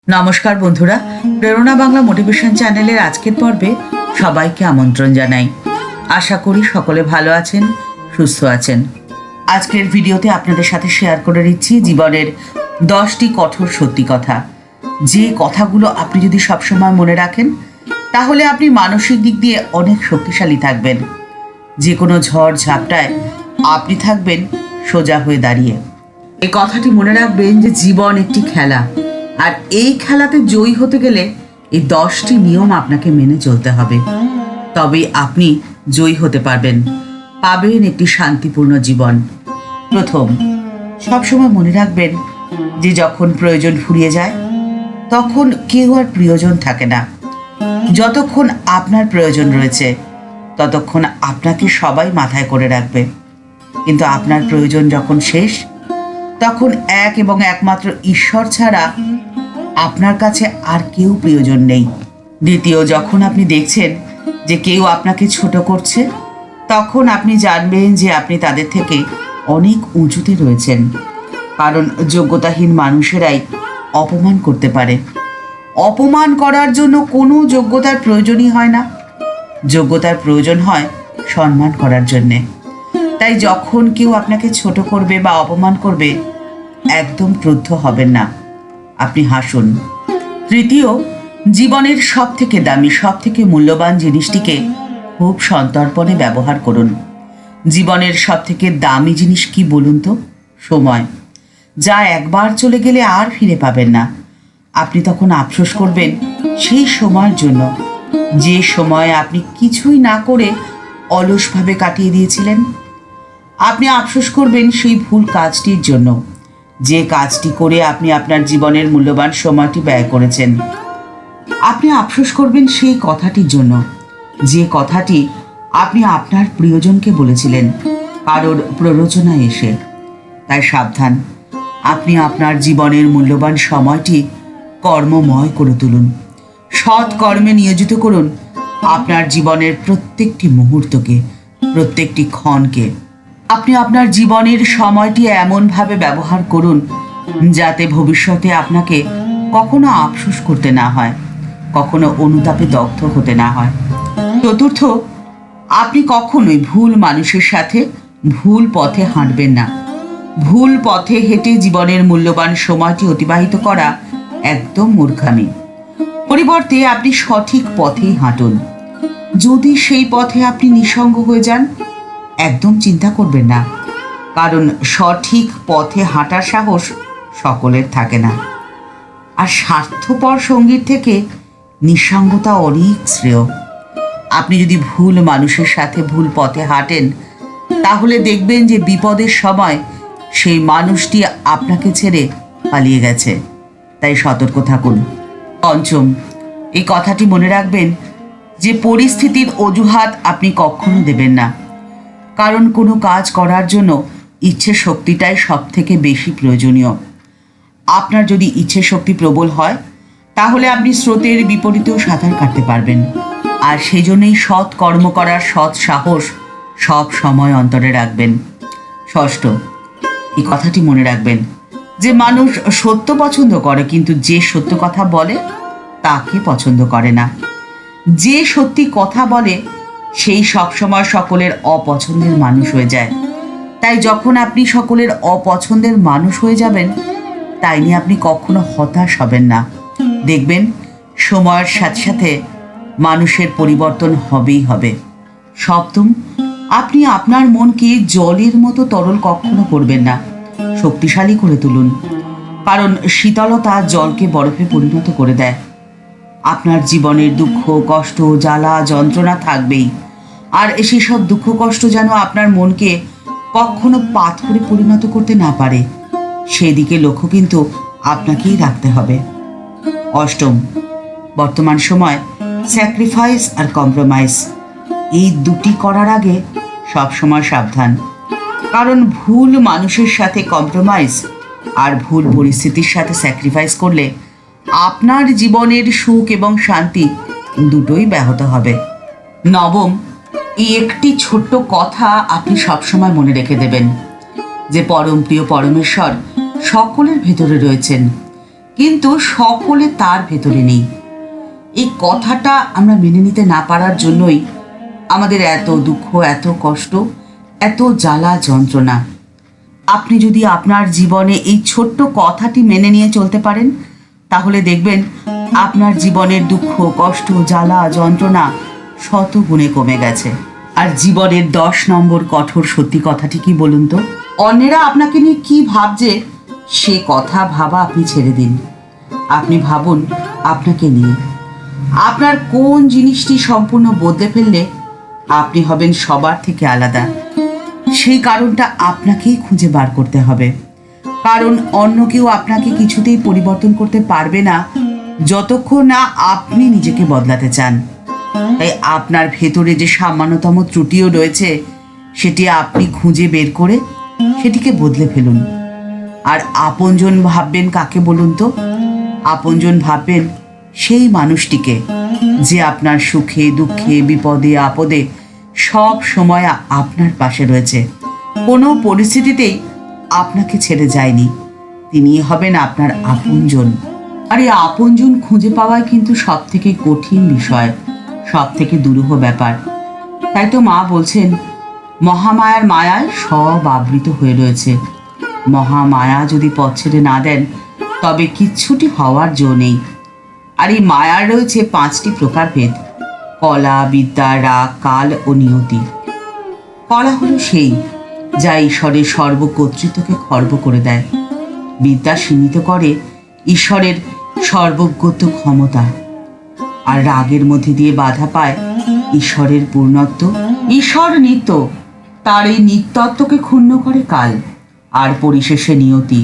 নমস্কার বন্ধুরা, প্রেরণা বাংলা মোটিভেশন চ্যানেলের আজকের পর্বে সবাইকে আমন্ত্রণ জানাই। আশা করি সকলে ভালো আছেন, সুস্থ আছেন। আজকের ভিডিওতে আপনাদের সাথে শেয়ার করে দিচ্ছি জীবনের 10টি কঠোর সত্যি কথা। যে কথাগুলো আপনি যদি সবসময় মনে রাখেন, তাহলে আপনি মানসিক দিক দিয়ে অনেক শক্তিশালী থাকবেন। যে কোনো ঝড় ঝাপটায় আপনি থাকবেন সোজা হয়ে দাঁড়িয়ে। এই কথাটি মনে রাখবেন যে জীবন একটি খেলা, আর এই খেলাতে জয়ী হতে গেলে এই 10টি নিয়ম আপনাকে মেনে চলতে হবে। তবেই আপনি জয়ী হতে পারবেন, পাবেন একটি শান্তিপূর্ণ জীবন। প্রথম, সবসময় মনে রাখবেন যে যখন প্রয়োজন ফুরিয়ে যায় তখন কেউ আর প্রিয়জন থাকে না। যতক্ষণ আপনার প্রয়োজন রয়েছে ততক্ষণ আপনাকে সবাই মাথায় করে রাখবে, কিন্তু আপনার প্রয়োজন যখন শেষ তখন এক এবং একমাত্র ঈশ্বর ছাড়া আপনার কাছে আর কেউ প্রিয়জন নেই। দ্বিতীয়, যখন আপনি দেখছেন যে কেউ আপনাকে ছোট করছে তখন আপনি জানবেন যে আপনি তাদের থেকে অনেক উঁচুতে রয়েছেন, কারণ যোগ্যতাহীন মানুষেরাই অপমান করতে পারে। অপমান করার জন্য কোনো যোগ্যতার প্রয়োজনই হয় না, যোগ্যতার প্রয়োজন হয় সম্মান করার জন্যে। তাই যখন কেউ আপনাকে ছোট করবে বা অপমান করবে, একদম ক্রুদ্ধ হবেন না, আপনি হাসুন। তৃতীয়, জীবনের সব থেকে দামি, সব থেকে মূল্যবান জিনিসটিকে খুব সন্তর্পণে ব্যবহার করুন। জীবনের সব থেকে দামি জিনিস কি বলুন তো? সময়, যা একবার চলে গেলে আর ফিরে পাবেন না। আপনি তখন আফসোস করবেন সেই সময়ের জন্য, যে সময়ে আপনি কিছুই না করে অলসভাবে কাটিয়ে দিয়েছিলেন। আপনি আফসোস করবেন সেই ভুল কাজটির জন্য, যে কাজটি করে আপনি আপনার জীবনের মূল্যবান সময়টি ব্যয় করেছেন। আপনি আফসোস করবেন সেই কথাটির জন্য, যে কথাটি আপনি আপনার প্রিয়জনকে বলেছিলেন কারোর প্ররোচনায় এসে। তাই সাবধান, আপনি আপনার জীবনের মূল্যবান সময়টি কর্মময় করে তুলুন। সৎ কর্মে নিয়োজিত করুন আপনার জীবনের প্রত্যেকটি মুহূর্তকে, প্রত্যেকটি ক্ষণকে। আপনি আপনার জীবনের সময়টি এমনভাবে ব্যবহার করুন যাতে ভবিষ্যতে আপনাকে কখনো আফসোস করতে না হয়, কখনো অনুতাপে দগ্ধ হতে না হয়। চতুর্থ, আপনি কখনোই ভুল মানুষের সাথে ভুল পথে হাঁটবেন না। ভুল পথে হেঁটে জীবনের মূল্যবান সময়টি অতিবাহিত করা একদম মূর্খামি। পরিবর্তে আপনি সঠিক পথেই হাঁটুন। যদি সেই পথে আপনি নিঃসঙ্গ হয়ে যান, একদম চিন্তা করবেন না, কারণ সঠিক পথে হাঁটার সাহস সকলের থাকে না। আর স্বার্থপর সঙ্গীর থেকে নিঃসঙ্গতা অনেক শ্রেয়। আপনি যদি ভুল মানুষের সাথে ভুল পথে হাঁটেন, তাহলে দেখবেন যে বিপদের সময় সেই মানুষটি আপনাকে ছেড়ে পালিয়ে গেছে। তাই সতর্ক থাকুন। পঞ্চম, এই কথাটি মনে রাখবেন যে পরিস্থিতির অজুহাত আপনি কখনো দেবেন না, কারণ কোনো কাজ করার জন্য ইচ্ছে শক্তিটাই সব থেকে বেশি প্রয়োজনীয়। আপনার যদি ইচ্ছে শক্তি প্রবল হয়, তাহলে আপনি স্রোতের বিপরীতেও সাঁতার কাটতে পারবেন। আর সেই জন্যই সৎ কর্ম করার সৎ সাহস সব সময় অন্তরে রাখবেন। ষষ্ঠ, এই কথাটি মনে রাখবেন যে মানুষ সত্য পছন্দ করে, কিন্তু যে সত্য কথা বলে তাকে পছন্দ করে না। যে সত্যি কথা বলে সেই সবসময় সকলের অপছন্দের মানুষ হয়ে যায়। তাই যখন আপনি সকলের অপছন্দের মানুষ হয়ে যাবেন, তাই নিয়ে আপনি কখনো হতাশ হবেন না। দেখবেন সময়ের সাথে সাথে মানুষের পরিবর্তন হবেই হবে। সপ্তম, আপনি আপনার মনকে জলের মতো তরল কখনো করবেন না, শক্তিশালী করে তুলুন, কারণ শীতলতা জলকে বরফে পরিণত করে দেয়। আপনার জীবনের দুঃখ, কষ্ট, জ্বালা, যন্ত্রণা থাকবেই, আর সেসব দুঃখ কষ্ট যেন আপনার মনকে কখনো পাথরে পরিণত করতে না পারে, সেদিকে লক্ষ্য কিন্তু আপনাকেই রাখতে হবে। অষ্টম, বর্তমান সময় স্যাক্রিফাইস আর কম্প্রোমাইজ, এই দুটি করার আগে সবসময় সাবধান, কারণ ভুল মানুষের সাথে কম্প্রোমাইজ আর ভুল পরিস্থিতির সাথে স্যাক্রিফাইস করলে আপনার জীবনের সুখ এবং শান্তি দুটোই ব্যাহত হবে। নবম, এই একটি ছোট্ট কথা আপনি সবসময় মনে রেখে দেবেন যে পরম প্রিয় পরমেশ্বর সকলের ভেতরে রয়েছেন, কিন্তু সকলে তার ভেতরে নেই। এই কথাটা আমরা মেনে নিতে না পারার জন্যই আমাদের এত দুঃখ, এত কষ্ট, এত জ্বালা যন্ত্রণা। আপনি যদি আপনার জীবনে এই ছোট্ট কথাটি মেনে নিয়ে চলতে পারেন, তাহলে দেখবেন আপনার জীবনের দুঃখ, কষ্ট, জ্বালা যন্ত্রণা শত গুণে কমে গেছে। আর জীবনের 10 নম্বর কঠোর সত্যি কথাটি কি বলুন তো? অন্যেরা আপনাকে নিয়ে কি ভাবছে সে কথা ভাবা আপনি ছেড়ে দিন। আপনি ভাবুন আপনাকে নিয়ে। আপনার কোন জিনিসটি সম্পূর্ণ বদলে ফেললে আপনি হবেন সবার থেকে আলাদা, সেই কারণটা আপনাকেই খুঁজে বার করতে হবে। কারণ অন্য কেউ আপনাকে কিছুতেই পরিবর্তন করতে পারবে না যতক্ষণ না আপনি নিজেকে বদলাতে চান। তাই আপনার ভেতরে যে সামান্যতম ত্রুটিও রয়েছে সেটি আপনি খুঁজে বের করে সেটিকে বদলে ফেলুন। আর আপনজন ভাববেন কাকে বলুন তো? আপনজন ভাববেন সেই মানুষটিকে যে আপনার সুখে, দুঃখে, বিপদে, আপদে সব সময় আপনার পাশে রয়েছে, কোনো পরিস্থিতিতেই আপনাকে ছেড়ে যায়নি। তিনি হবেন আপনার আপনজন। আর এই আপনজন খুঁজে পাওয়াই কিন্তু সব থেকে কঠিন বিষয়, সব থেকে দুরূহ ব্যাপার। তাই তো মা বলছেন, মহামায়ার মায়ায় সব আবৃত হয়ে রয়েছে। মহামায়া যদি পথ ছেড়ে না দেন তবে কিচ্ছুটি হওয়ার জো নেই। আর এই মায়ার রয়েছে 5টি প্রকারভেদ: কলা, বিদ্যা, রাগ, কাল ও নিয়তি। কলা হলো সেই যা ঈশ্বরের সর্বকর্তৃত্বকে খর্ব করে দেয়। বিদ্যা সীমিত করে ঈশ্বরের সর্বজ্ঞত্ব ক্ষমতা। আর রাগের মধ্যে দিয়ে বাধা পায় ঈশ্বরের পূর্ণত্ব। ঈশ্বর নিত্য, তার এই নিত্যত্বকে ক্ষুণ্ণ করে কাল। আর পরিশেষে নিয়তি,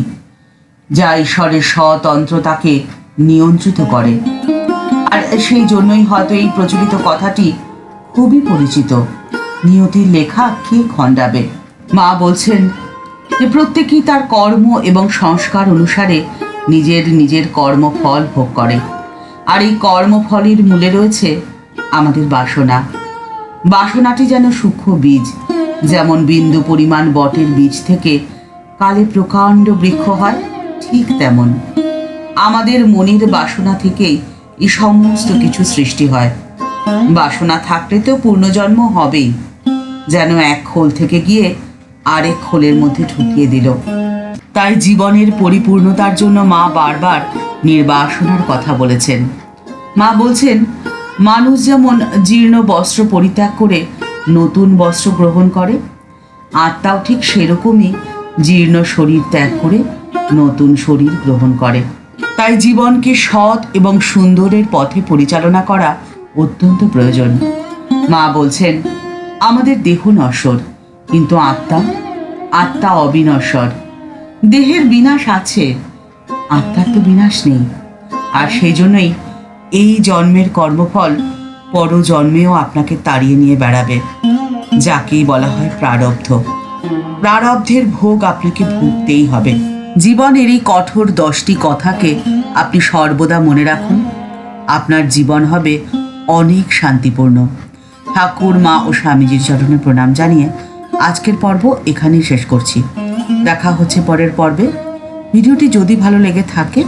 যা ঈশ্বরের স্বতন্ত্রতাকে নিয়ন্ত্রিত করে। আর সেই জন্যই হয়তো এই প্রচলিত কথাটি খুবই পরিচিত, নিয়তির লেখা কে খণ্ডাবে। মা বলছেন যে প্রত্যেকেই তার কর্ম এবং সংস্কার অনুসারে নিজের নিজের কর্মফল ভোগ করে। আর এই কর্মফলের মূলে রয়েছে আমাদের বাসনা। বাসনাটি যেন সূক্ষ্ম বীজ, যেমন বিন্দু পরিমাণ বটের বীজ থেকে কালে প্রকাণ্ড বৃক্ষ হয়, ঠিক তেমন আমাদের মনের বাসনা থেকেই এই সমস্ত কিছু সৃষ্টি হয়। বাসনা থাকলে তো পূর্ণজন্ম হবেই, যেন এক খোল থেকে গিয়ে আরেক খোলের মধ্যে ঢুকিয়ে দিল। তাই জীবনের পরিপূর্ণতার জন্য মা বারবার নির্বাসনার কথা বলেছেন। মা বলছেন, মানুষ যেমন জীর্ণ বস্ত্র পরিত্যাগ করে নতুন বস্ত্র গ্রহণ করে, আত্মাও ঠিক সেরকমই জীর্ণ শরীর ত্যাগ করে নতুন শরীর গ্রহণ করে। তাই জীবনকে সৎ এবং সুন্দরের পথে পরিচালনা করা অত্যন্ত প্রয়োজন। মা বলছেন, আমাদের দেহ নশ্বর, কিন্তু আত্মা অবিনশ্বর। দেহের বিনাশ আছে, আত্মার তো বিনাশ নেই। আর সেই জন্যই এই জন্মের কর্মফল পরজন্মেও আপনাকে তাড়িয়ে নিয়ে বেড়াবে, যাকেই বলা হয় প্রারব্ধ। প্রারব্ধের ভোগ আপনাকে ভুগতেই হবে। জীবনের এই কঠোর 10টি কথাকে আপনি সর্বদা মনে রাখুন। আপনার জীবন হবে অনেক শান্তিপূর্ণ। ঠাকুর, মা ও স্বামীজির চরণে প্রণাম জানিয়ে আজকের পর্ব এখানেই শেষ করছি। দেখা হচ্ছে পরের পর্বে। ভিডিওটি যদি ভালো লেগে থাকে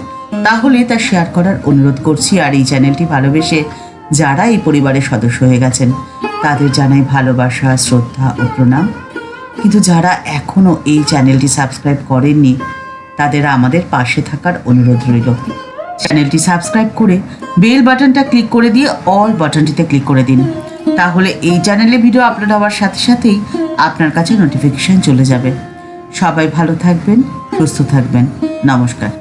তাহলে তা শেয়ার করার অনুরোধ করছি। আর এই চ্যানেলটি ভালোবেসে যারা এই পরিবারের সদস্য হয়ে গেছেন তাদের জানাই ভালোবাসা, শ্রদ্ধা ও প্রণাম। কিন্তু যারা এখনও এই চ্যানেলটি সাবস্ক্রাইব করেননি তাদের আমাদের পাশে থাকার অনুরোধ রইল। চ্যানেলটি সাবস্ক্রাইব করে বেল বাটনটা ক্লিক করে দিয়ে অল বাটনটিতে ক্লিক করে দিন। তাহলে এই চ্যানেলে ভিডিও আপলোড হওয়ার সাথে সাথেই আপনার কাছে নোটিফিকেশন চলে যাবে। সবাই ভালো থাকবেন, সুস্থ থাকবেন। নমস্কার।